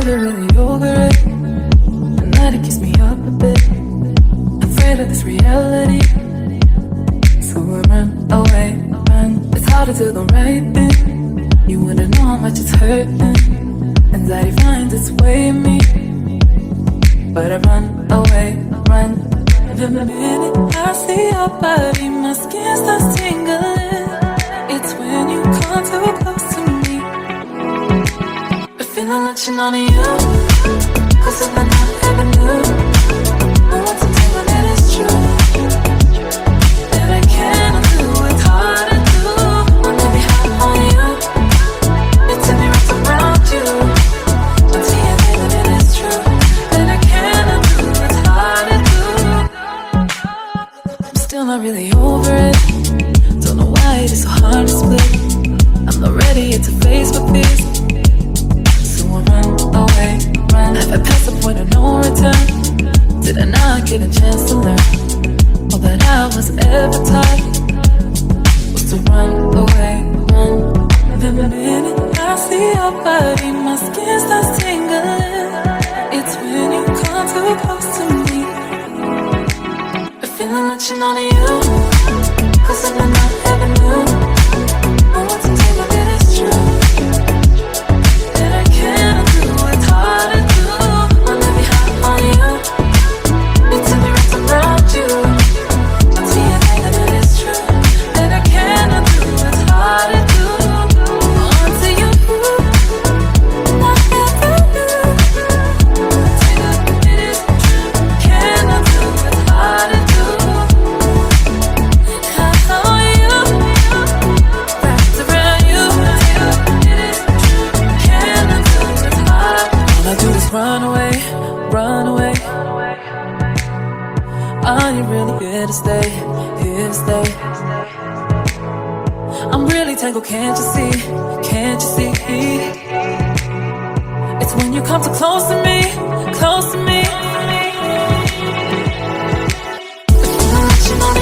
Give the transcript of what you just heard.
never really over it. At night it keeps me up a bit, afraid of this reality. So I run away, run. It's hard to do the right thing. You wouldn't know how much it's hurting. Anxiety finds its way in me, but I run away, run. The minute I see your body, my skin starts tingling. It's when you come too close to me. I feel I'm latching on to you, 'cause if I never knew, I want to tell you that it's true, that I can't undo. It's hard to do. Wanna be high on you, you tell me what's around you. Until you think that it's true, that I can't undo. It's hard to do. I'm still not really over it. Don't know why it is so hard to split. I'm not ready yet to face with this, so I run away, run. Have I passed the point of no return? Did I not get a chance to learn? All that I was ever taught was to run away, run. The minute I see your body, my skin starts tingling. It's when you come too close to me. I feel I'm latching on to you, 'cause I'm not ever knew. I want to tell you that it's true, that I can't undo. It's hard to do. Wanna be high on you, you tell me what's around you. Until you think that it's true, that I can't undo. It's hard to do. Until you not ever knew. Tell you that it is true, can't undo. It's hard to do. Run away, run away. Are you really here to stay, here to stay? I'm really tangled, can't you see, can't you see? It's when you come too close to me, close to me. If you're not